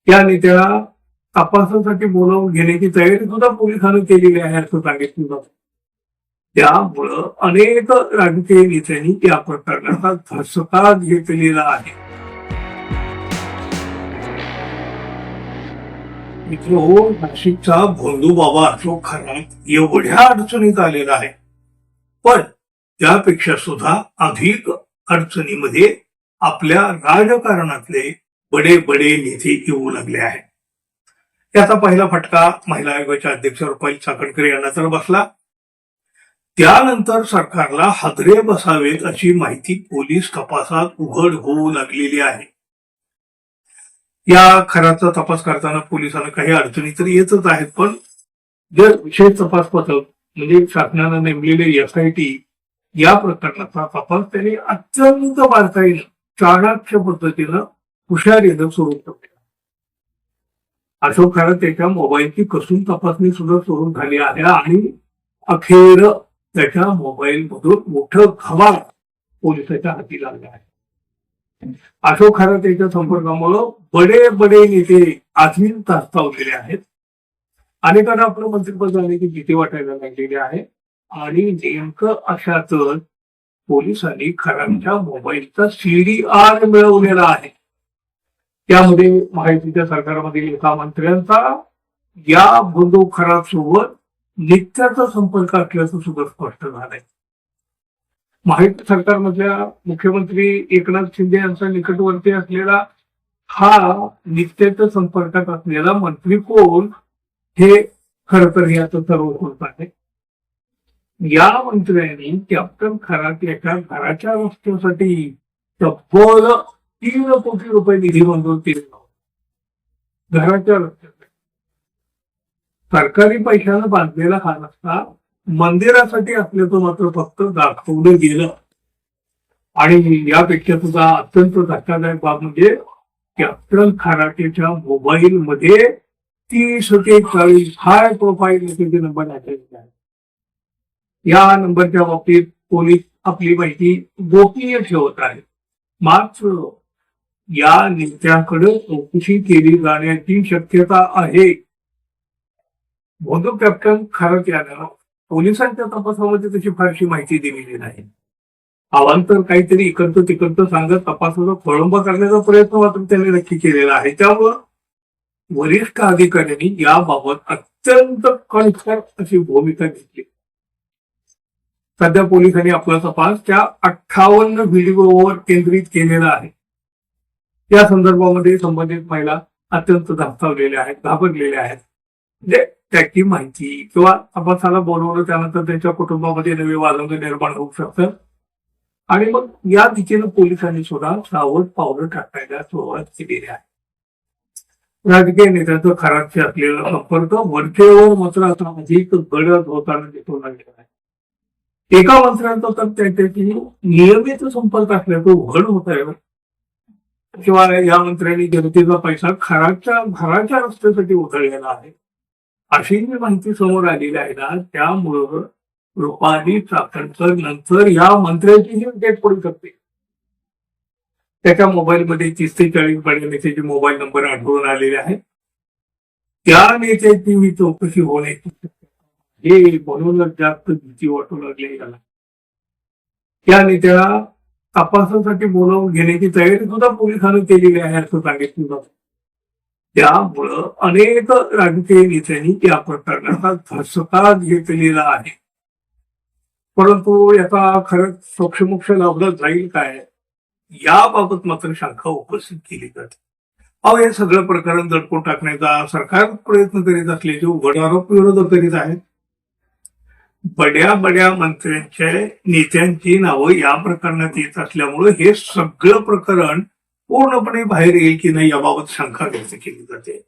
त्या नेत्याला तपासासाठी बोलावून घेण्याची तयारी सुद्धा पोलिसांनी केलेली आहे असं सांगितलं जातं. त्यामुळं अनेक राजकीय नेत्यांनी या प्रकरणाचा धसका घेतलेला आहे. मित्रो, नाशिकचा भोंदू बाबा अशोक खरात एवढ्या अडचणीत आलेला आहे, पण त्यापेक्षा सुद्धा अधिक अडचणीमध्ये आपल्या राजकारणातले बडे बडे नेते येऊ लागले आहेत. त्याचा पहिला फटका महिला आयोगाच्या अध्यक्ष रुपाली चाकणकर यांना तर बसला. त्यानंतर सरकारला हादरे बसावेत अशी माहिती पोलीस तपासात उघड होऊ लागलेली आहे. या खराचा तपास करताना पोलिसांना काही अडचणी तर येतच आहेत, पण जर विशेष तपास पथक म्हणजे शासनानं नेमलेले SIT या प्रकरणाचा तपास त्यांनी अत्यंत बारकाईनं चाणाक्ष पद्धतीनं हुशारीनं सुरू केला. अशोक खरात त्याच्या मोबाईलची कसून तपासणी सुद्धा सुरू झाली आहे आणि अखेर त्याच्या मोबाईल मधून मोठं घबाड पोलिसाच्या हाती लागलं आहे. अशोक खरात याच्या संपर्कामुळं बडे बडे नेते आधीच तास्तावलेले आहेत. अनेकांना आपलं मंत्रिपद जाण्याची भीती वाटायला लागलेली आहे आणि नेमकं अशातच पोलिसांनी खरांच्या मोबाईलचा CDR मिळवलेला आहे. त्यामध्ये माहितीच्या सरकारमधील एका मंत्र्यांचा या भोंदू खरात सोबत नित्याचा संपर्क असल्याचं सुद्धा स्पष्ट झालंय. माहिती सरकारमधल्या मुख्यमंत्री एकनाथ शिंदे यांचा निकटवर्ती असलेला हा नित्याच्या संपर्कात असलेला मंत्री कोण हे खरं तर याचं सर्व होत आहे. या मंत्र्यांनी कॅप्टन खरात याच्या घराच्या रस्त्यासाठी तब्बल 3 कोटी रुपये निधी मंजूर केला. घराच्या रस्त्यासाठी सरकारी पैशानं बांधलेला हा रस्ता मंदिरासाठी असल्याचं मात्र फक्त दाखवलं गेलं. आणि यापेक्षा सुद्धा अत्यंत धक्कादायक बाब म्हणजे कॅप्टन खराटेच्या मोबाईल मध्ये 30 ते 40 हाय प्रोफाईल नंबर टाकलेले आहेत. या नंबरच्या बाबतीत पोलीस आपली माहिती गोपनीय ठेवत आहेत. मात्र या नेत्याकडे चौकशी केली जाण्याची शक्यता आहे. भोंदू कॅप्टन खरात यानं पोलिसांच्या तपासामध्ये तशी फारशी माहिती दिलेली नाही. अवांतर काहीतरी इकडचं तिकडचं सांगत तपासाचा खोळंबा करण्याचा प्रयत्न मात्र त्यांनी नक्की केलेला आहे. त्यामुळं वरिष्ठ अधिकाऱ्यांनी याबाबत अत्यंत कणखर अशी भूमिका घेतली. सध्या पोलिसांनी आपला तपास त्या 58 व्हिडिओवर केंद्रित केलेला आहे. या संदर्भामध्ये संबंधित महिला अत्यंत धास्तावलेल्या आहेत, घाबरलेल्या आहेत. म्हणजे त्याची माहिती किंवा तपासाला बोलवलं त्यानंतर त्यांच्या कुटुंबामध्ये नवे वादंग निर्माण होऊ शकतं आणि मग या दिशेनं पोलिसांनी सुद्धा सावध पावलं टाकायला सुरुवात केलेली आहे. राजकीय नेत्यांचं खराबशी असलेला संपर्क वरचेवर मात्र आता अधिक गडद होताना दिसून लागलेला आहे. एका मंत्र्यांचा तर त्यांच्याशी नियमित संपर्क असल्याचं उघड होत आहे. शिवाय या मंत्र्यांनी जनतेचा पैसा खराच्या घराच्या रस्त्यासाठी उधळलेला आहे अशी जी माहिती समोर आलेली आहे ना, त्यामुळं रुपाली चाकणकर नंतर या मंत्र्यांचीही डेट पडू शकते. त्याच्या मोबाईलमध्ये 30 ते 40 बड्या नेत्याचे मोबाईल नंबर आढळून आलेले आहेत. त्या नेत्याची ही चौकशी होण्याची हे म्हणूनच जास्त भीती वाटू लागली याला. त्या नेत्याला तपासासाठी बोलावून घेण्याची तयारी सुद्धा पोलिसांनी केलेली आहे असं सांगितलं जातं. त्यामुळं अनेक राजकीय नेत्यांनी या प्रकरणाचा धसका घेतलेला आहे. परंतु याचा खरंच सोक्षमोक्ष लाभला जाईल काय याबाबत मात्र शंका उपस्थित केली जाते. हे सगळं प्रकरण दडपून टाकण्याचा सरकार प्रयत्न करीत असल्याचे उघड आरोप विरोधक करीत आहेत. बड्या बड्या मंत्र्यांच्या नेत्यांची नावं या प्रकरणात येत असल्यामुळे हे सगळं प्रकरण पूर्णपणे बाहेर येईल की नाही याबाबत शंका व्यक्त केली जाते.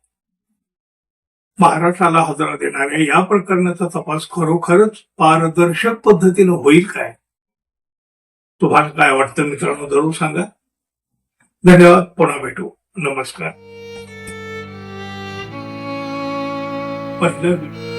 महाराष्ट्राला हजरा देणाऱ्या या प्रकरणाचा तपास खरोखरच पारदर्शक पद्धतीनं होईल काय? तुम्हाला काय वाटतं मित्रांनो, जरूर सांगा. धन्यवाद. पुन्हा भेटू. नमस्कार. पहिलं